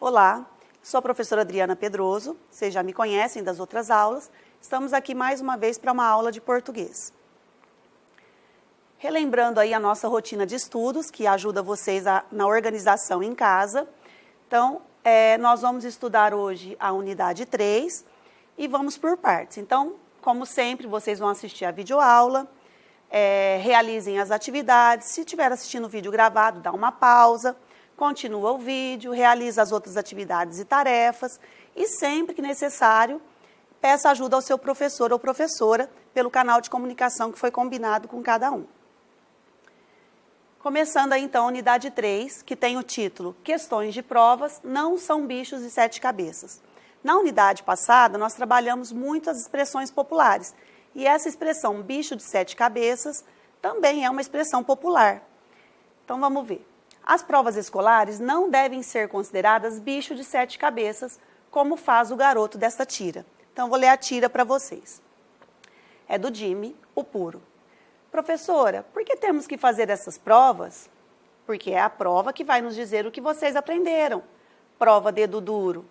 Olá, sou a professora Adriana Pedroso, vocês já me conhecem das outras aulas. Estamos aqui mais uma vez para uma aula de português. Relembrando aí a nossa rotina de estudos, que ajuda vocês na organização em casa. Então, nós vamos estudar hoje a unidade 3 e vamos por partes. Então, como sempre, vocês vão assistir a videoaula, realizem as atividades. Se estiver assistindo o vídeo gravado, dá uma pausa, continua o vídeo, realiza as outras atividades e tarefas e sempre que necessário, peça ajuda ao seu professor ou professora pelo canal de comunicação que foi combinado com cada um. Começando aí então a unidade 3, que tem o título Questões de provas não são bichos de 7 cabeças. Na unidade passada, nós trabalhamos muito as expressões populares, e essa expressão bicho de 7 cabeças também é uma expressão popular. Então vamos ver. As provas escolares não devem ser consideradas bicho de 7 cabeças, como faz o garoto desta tira. Então vou ler a tira para vocês. É do Jimmy, o Puro. Professora, por que temos que fazer essas provas? Porque é a prova que vai nos dizer o que vocês aprenderam. Prova dedo duro.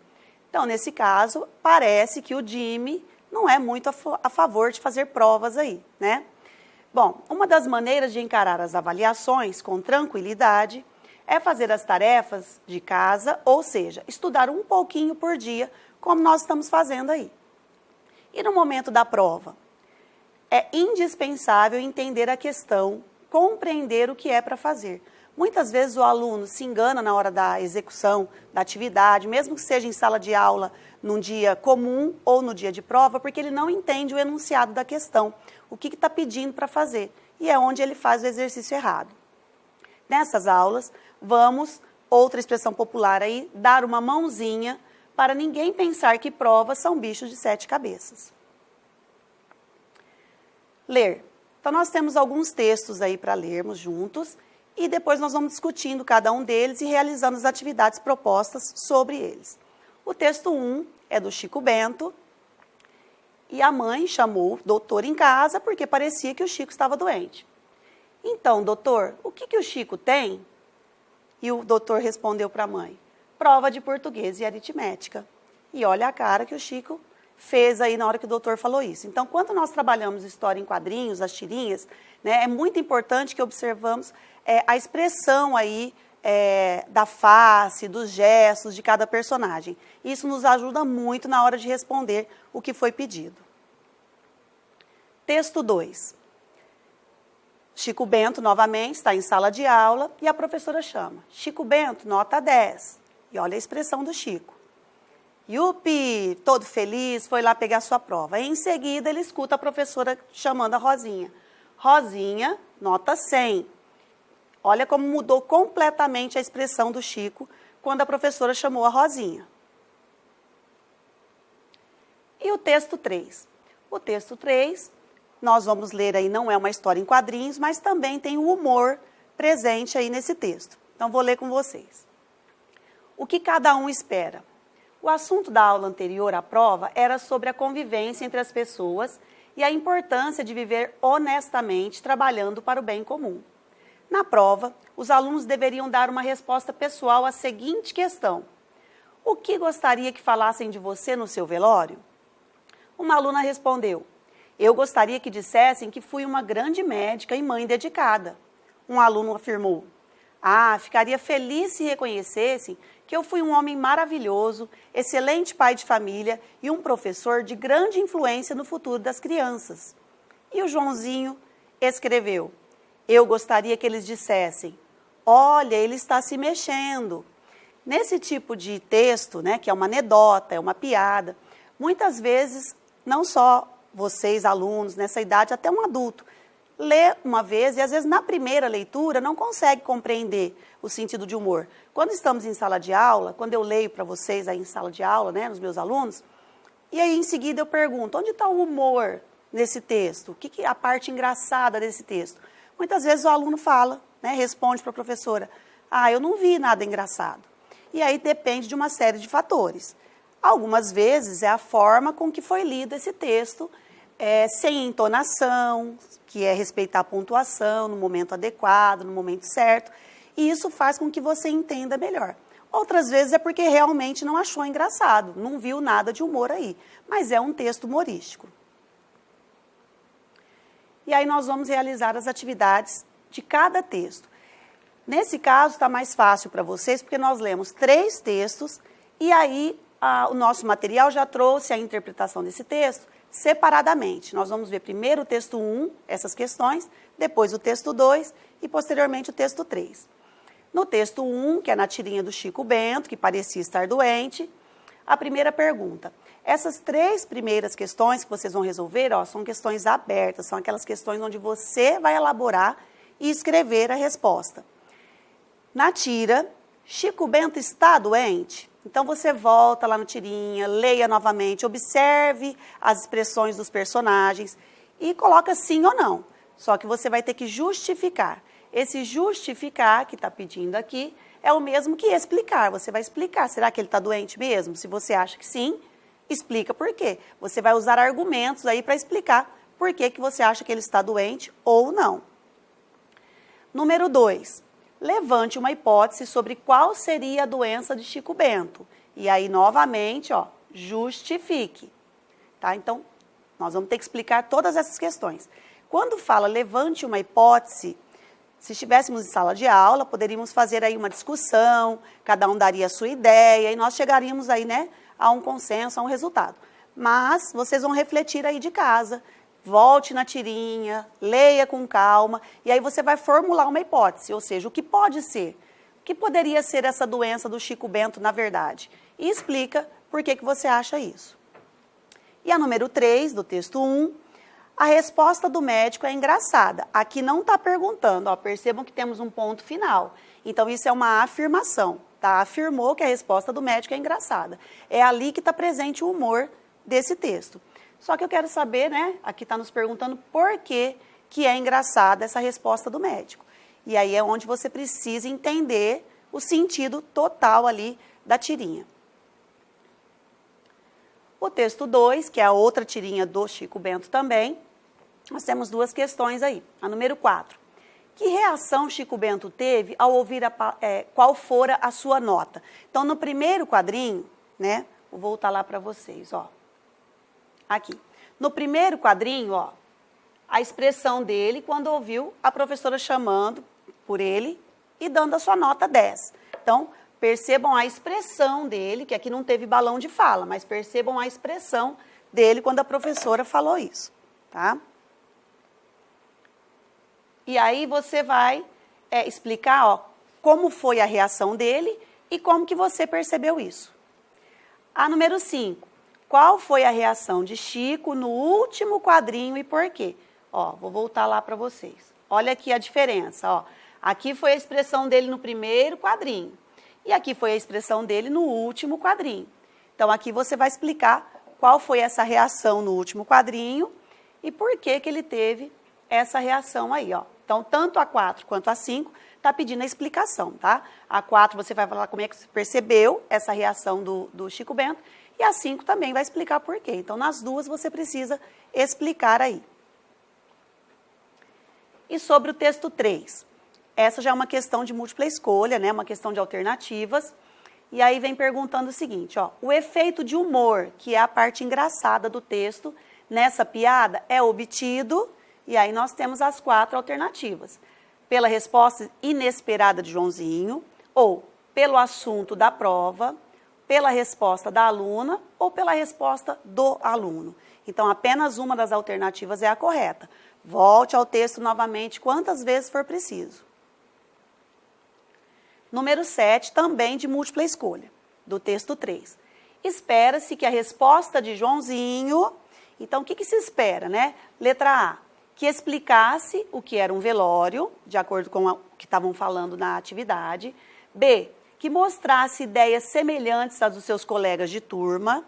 Então, nesse caso, parece que o Jimmy não é muito a favor de fazer provas aí, né? Bom, uma das maneiras de encarar as avaliações com tranquilidade é fazer as tarefas de casa, ou seja, estudar um pouquinho por dia, como nós estamos fazendo aí. E no momento da prova? É indispensável entender a questão, compreender o que é para fazer. Muitas vezes o aluno se engana na hora da execução da atividade, mesmo que seja em sala de aula, num dia comum ou no dia de prova, porque ele não entende o enunciado da questão, o que está pedindo para fazer, e é onde ele faz o exercício errado. Nessas aulas, vamos, outra expressão popular aí, dar uma mãozinha para ninguém pensar que provas são bichos de 7 cabeças. Ler. Então, nós temos alguns textos aí para lermos juntos e depois nós vamos discutindo cada um deles e realizando as atividades propostas sobre eles. O texto 1 é do Chico Bento e a mãe chamou o doutor em casa porque parecia que o Chico estava doente. Então, doutor, o que o Chico tem? E o doutor respondeu para a mãe, prova de português e aritmética. E olha a cara que o Chico fez aí na hora que o doutor falou isso. Então, quando nós trabalhamos história em quadrinhos, as tirinhas, né, é muito importante que observamos a expressão aí da face, dos gestos de cada personagem. Isso nos ajuda muito na hora de responder o que foi pedido. Texto 2. Chico Bento, novamente, está em sala de aula e a professora chama. Chico Bento, nota 10. E olha a expressão do Chico. Yupi, todo feliz, foi lá pegar sua prova. Em seguida, ele escuta a professora chamando a Rosinha. Rosinha, nota 100. Olha como mudou completamente a expressão do Chico quando a professora chamou a Rosinha. E o texto 3. O texto 3, nós vamos ler aí, não é uma história em quadrinhos, mas também tem o humor presente aí nesse texto. Então, vou ler com vocês. O que cada um espera? O assunto da aula anterior à prova era sobre a convivência entre as pessoas e a importância de viver honestamente trabalhando para o bem comum. Na prova, os alunos deveriam dar uma resposta pessoal à seguinte questão. O que gostaria que falassem de você no seu velório? Uma aluna respondeu, eu gostaria que dissessem que fui uma grande médica e mãe dedicada. Um aluno afirmou, ficaria feliz se reconhecessem que eu fui um homem maravilhoso, excelente pai de família e um professor de grande influência no futuro das crianças. E o Joãozinho escreveu, eu gostaria que eles dissessem, olha, ele está se mexendo. Nesse tipo de texto, né, que é uma anedota, é uma piada, muitas vezes, não só vocês, alunos, nessa idade, até um adulto, lê uma vez e às vezes na primeira leitura não consegue compreender o sentido de humor. Quando estamos em sala de aula, quando eu leio para vocês aí em sala de aula, né, nos meus alunos, e aí em seguida eu pergunto, onde está o humor nesse texto? O que é a parte engraçada desse texto? Muitas vezes o aluno fala, né, responde para a professora, eu não vi nada engraçado. E aí depende de uma série de fatores. Algumas vezes é a forma com que foi lido esse texto, sem entonação, que é respeitar a pontuação no momento adequado, no momento certo, e isso faz com que você entenda melhor. Outras vezes é porque realmente não achou engraçado, não viu nada de humor aí, mas é um texto humorístico. E aí nós vamos realizar as atividades de cada texto. Nesse caso está mais fácil para vocês, porque nós lemos 3 textos e aí o nosso material já trouxe a interpretação desse texto separadamente. Nós vamos ver primeiro o texto 1, essas questões, depois o texto 2 e posteriormente o texto 3. No texto 1, que é na tirinha do Chico Bento, que parecia estar doente, a primeira pergunta. Essas 3 primeiras questões que vocês vão resolver, são questões abertas, são aquelas questões onde você vai elaborar e escrever a resposta. Na tira, Chico Bento está doente? Então você volta lá na tirinha, leia novamente, observe as expressões dos personagens e coloca sim ou não. Só que você vai ter que justificar. Esse justificar que está pedindo aqui é o mesmo que explicar. Você vai explicar, será que ele está doente mesmo? Se você acha que sim, explica por quê. Você vai usar argumentos aí para explicar por que você acha que ele está doente ou não. Número 2. Levante uma hipótese sobre qual seria a doença de Chico Bento. E aí, novamente, justifique. Tá? Então, nós vamos ter que explicar todas essas questões. Quando fala levante uma hipótese, se estivéssemos em sala de aula, poderíamos fazer aí uma discussão, cada um daria a sua ideia e nós chegaríamos aí, a um consenso, a um resultado. Mas vocês vão refletir aí de casa, volte na tirinha, leia com calma e aí você vai formular uma hipótese, ou seja, o que pode ser, o que poderia ser essa doença do Chico Bento na verdade e explica por que você acha isso. E a número 3 do texto 1, a resposta do médico é engraçada. Aqui não está perguntando, percebam que temos um ponto final. Então, isso é uma afirmação, tá? Afirmou que a resposta do médico é engraçada. É ali que está presente o humor desse texto. Só que eu quero saber, aqui está nos perguntando por que é engraçada essa resposta do médico. E aí é onde você precisa entender o sentido total ali da tirinha. O texto 2, que é a outra tirinha do Chico Bento também, nós temos 2 questões aí. A número 4. Que reação Chico Bento teve ao ouvir qual fora a sua nota? Então, no primeiro quadrinho, vou voltar lá para vocês, Aqui. No primeiro quadrinho, a expressão dele quando ouviu a professora chamando por ele e dando a sua nota 10. Então, percebam a expressão dele, que aqui não teve balão de fala, mas percebam a expressão dele quando a professora falou isso, tá? E aí você vai explicar, como foi a reação dele e como que você percebeu isso. A número 5, qual foi a reação de Chico no último quadrinho e por quê? Vou voltar lá para vocês. Olha aqui a diferença, Aqui foi a expressão dele no primeiro quadrinho. E aqui foi a expressão dele no último quadrinho. Então, aqui você vai explicar qual foi essa reação no último quadrinho e por que ele teve essa reação aí, Então, tanto a 4 quanto a 5 está pedindo a explicação, tá? A 4 você vai falar como é que você percebeu essa reação do Chico Bento e a 5 também vai explicar por quê. Então, nas 2 você precisa explicar aí. E sobre o texto 3? Essa já é uma questão de múltipla escolha, uma questão de alternativas. E aí vem perguntando o seguinte, o efeito de humor, que é a parte engraçada do texto, nessa piada é obtido, e aí nós temos as 4 alternativas. Pela resposta inesperada de Joãozinho, ou pelo assunto da prova, pela resposta da aluna, ou pela resposta do aluno. Então, apenas uma das alternativas é a correta. Volte ao texto novamente quantas vezes for preciso. Número 7, também de múltipla escolha, do texto 3. Espera-se que a resposta de Joãozinho... Então, o que se espera, Letra A, que explicasse o que era um velório, de acordo com o que estavam falando na atividade. B, que mostrasse ideias semelhantes às dos seus colegas de turma.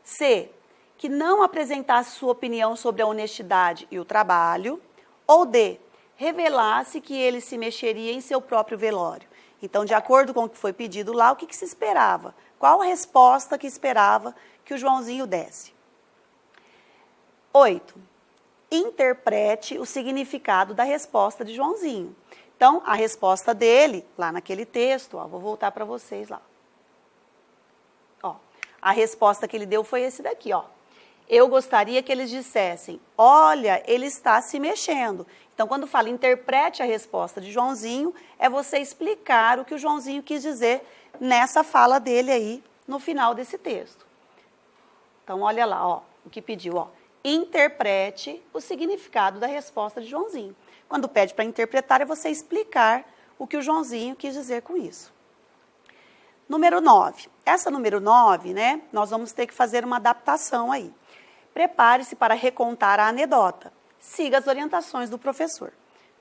C, que não apresentasse sua opinião sobre a honestidade e o trabalho. Ou D, revelasse que ele se mexeria em seu próprio velório. Então, de acordo com o que foi pedido lá, o que se esperava? Qual a resposta que esperava que o Joãozinho desse? 8. Interprete o significado da resposta de Joãozinho. Então, a resposta dele, lá naquele texto, vou voltar para vocês lá. Ó, a resposta que ele deu foi esse daqui, ó. Eu gostaria que eles dissessem, olha, ele está se mexendo. Então, quando fala interprete a resposta de Joãozinho, é você explicar o que o Joãozinho quis dizer nessa fala dele aí, no final desse texto. Então, olha lá, ó, o que pediu, ó. Interprete o significado da resposta de Joãozinho. Quando pede para interpretar, é você explicar o que o Joãozinho quis dizer com isso. Número 9. Essa número 9, né, nós vamos ter que fazer uma adaptação aí. Prepare-se para recontar a anedota. Siga as orientações do professor.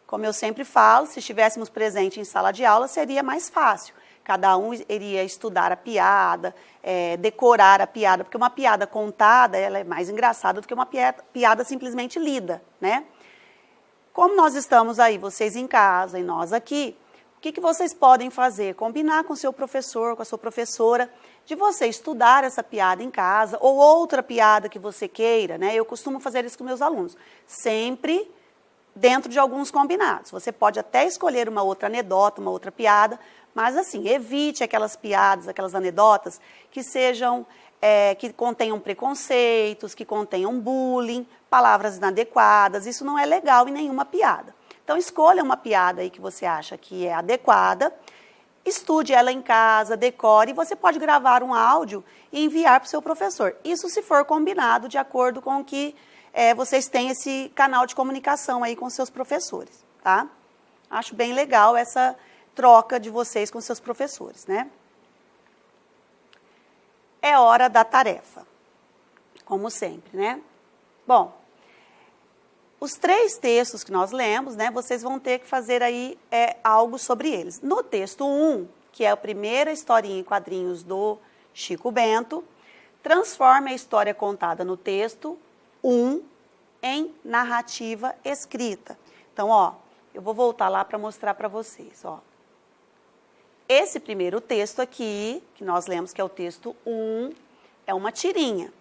Como eu sempre falo, se estivéssemos presentes em sala de aula, seria mais fácil. Cada um iria estudar a piada, decorar a piada, porque uma piada contada ela é mais engraçada do que uma piada simplesmente lida, né? Como nós estamos aí, vocês em casa e nós aqui, o que vocês podem fazer? Combinar com o seu professor, com a sua professora, de você estudar essa piada em casa, ou outra piada que você queira, né? Eu costumo fazer isso com meus alunos, sempre dentro de alguns combinados. Você pode até escolher uma outra anedota, uma outra piada, mas assim, evite aquelas piadas, aquelas anedotas que sejam, que contenham preconceitos, que contenham bullying, palavras inadequadas, isso não é legal em nenhuma piada. Então, escolha uma piada aí que você acha que é adequada, estude ela em casa, decore, e você pode gravar um áudio e enviar para o seu professor. Isso se for combinado de acordo com que vocês têm esse canal de comunicação aí com seus professores, tá? Acho bem legal essa troca de vocês com seus professores, né? É hora da tarefa, como sempre, né? Bom, os 3 textos que nós lemos, né, vocês vão ter que fazer aí algo sobre eles. No texto 1, que é a primeira historinha em quadrinhos do Chico Bento, transforme a história contada no texto 1 em narrativa escrita. Então, ó, eu vou voltar lá para mostrar para vocês, ó. Esse primeiro texto aqui, que nós lemos que é o texto 1, é uma tirinha.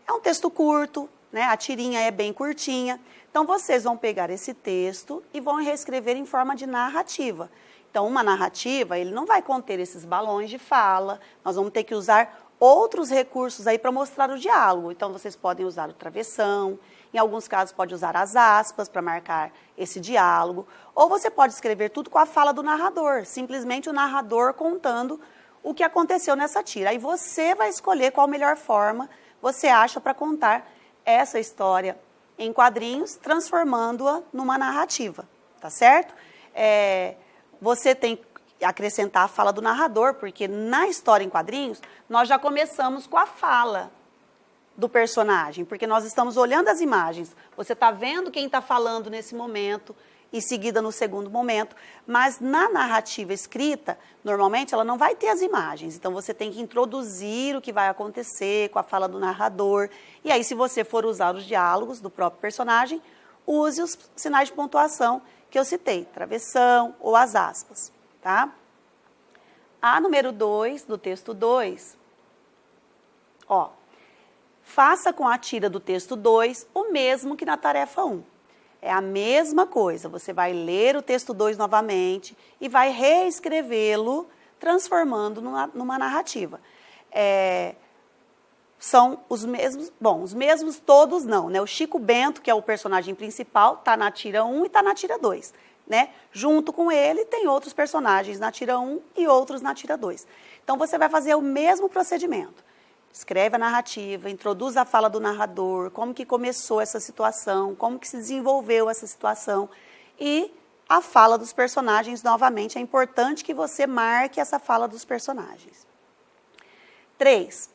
É um texto curto, né? A tirinha é bem curtinha. Então, vocês vão pegar esse texto e vão reescrever em forma de narrativa. Então, uma narrativa, ele não vai conter esses balões de fala, nós vamos ter que usar outros recursos aí para mostrar o diálogo. Então, vocês podem usar o travessão, em alguns casos pode usar as aspas para marcar esse diálogo, ou você pode escrever tudo com a fala do narrador, simplesmente o narrador contando o que aconteceu nessa tira. Aí você vai escolher qual a melhor forma você acha para contar essa história em quadrinhos, transformando-a numa narrativa, tá certo? Você tem que acrescentar a fala do narrador, porque na história em quadrinhos, nós já começamos com a fala do personagem, porque nós estamos olhando as imagens, você está vendo quem está falando nesse momento, em seguida no segundo momento, mas na narrativa escrita, normalmente ela não vai ter as imagens, então você tem que introduzir o que vai acontecer com a fala do narrador, e aí se você for usar os diálogos do próprio personagem, use os sinais de pontuação que eu citei, travessão ou as aspas, tá? A número 2, do texto 2, ó, faça com a tira do texto 2 o mesmo que na tarefa 1. É a mesma coisa, você vai ler o texto 2 novamente e vai reescrevê-lo, transformando numa narrativa. São os mesmos, bom, os mesmos todos não, né? O Chico Bento, que é o personagem principal, está na tira 1 e está na tira 2, né? Junto com ele tem outros personagens na tira 1 e outros na tira 2. Então, você vai fazer o mesmo procedimento. Escreve a narrativa, introduz a fala do narrador, como que começou essa situação, como que se desenvolveu essa situação. E a fala dos personagens, novamente, é importante que você marque essa fala dos personagens. 3.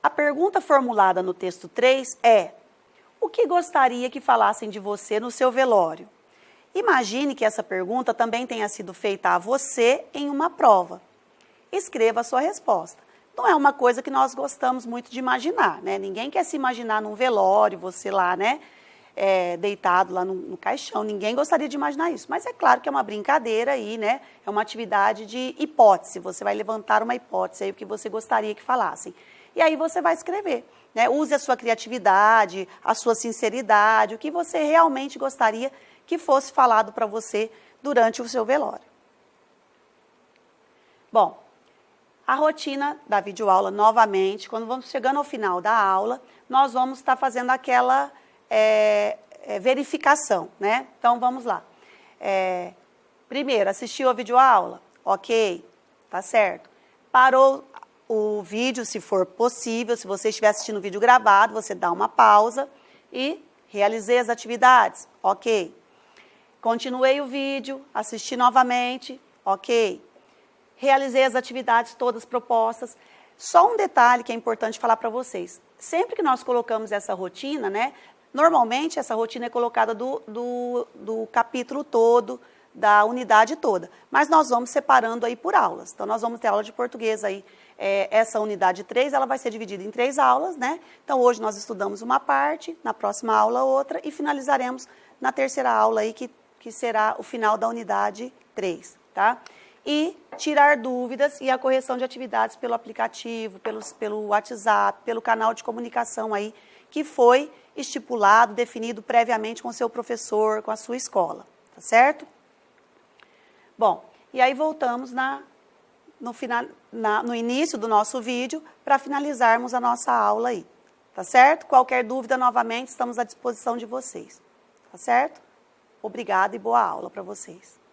A pergunta formulada no texto 3 é: o que gostaria que falassem de você no seu velório? Imagine que essa pergunta também tenha sido feita a você em uma prova. Escreva a sua resposta. Não é uma coisa que nós gostamos muito de imaginar, né? Ninguém quer se imaginar num velório, você lá, né? Deitado lá no caixão. Ninguém gostaria de imaginar isso. Mas é claro que é uma brincadeira aí, né? É uma atividade de hipótese. Você vai levantar uma hipótese aí, o que você gostaria que falassem. E aí você vai escrever, né? Use a sua criatividade, a sua sinceridade, o que você realmente gostaria que fosse falado para você durante o seu velório. Bom, A rotina da videoaula, novamente, quando vamos chegando ao final da aula, nós vamos estar fazendo aquela verificação, né? Então, vamos lá. Primeiro, assistiu a videoaula? Ok, tá certo. Parou o vídeo, se for possível, se você estiver assistindo o vídeo gravado, você dá uma pausa e realizei as atividades, ok. Continuei o vídeo, assisti novamente, ok. Realizei as atividades todas propostas. Só um detalhe que é importante falar para vocês. Sempre que nós colocamos essa rotina, né? Normalmente essa rotina é colocada do capítulo todo, da unidade toda. Mas nós vamos separando aí por aulas. Então, nós vamos ter aula de português aí. Essa unidade 3, ela vai ser dividida em 3 aulas, né? Então, hoje nós estudamos uma parte, na próxima aula outra, e finalizaremos na terceira aula aí, que será o final da unidade 3, tá? E tirar dúvidas e a correção de atividades pelo aplicativo, pelo WhatsApp, pelo canal de comunicação aí, que foi estipulado, definido previamente com o seu professor, com a sua escola, tá certo? Bom, e aí voltamos no início do nosso vídeo para finalizarmos a nossa aula aí, tá certo? Qualquer dúvida, novamente, estamos à disposição de vocês, tá certo? Obrigada e boa aula para vocês.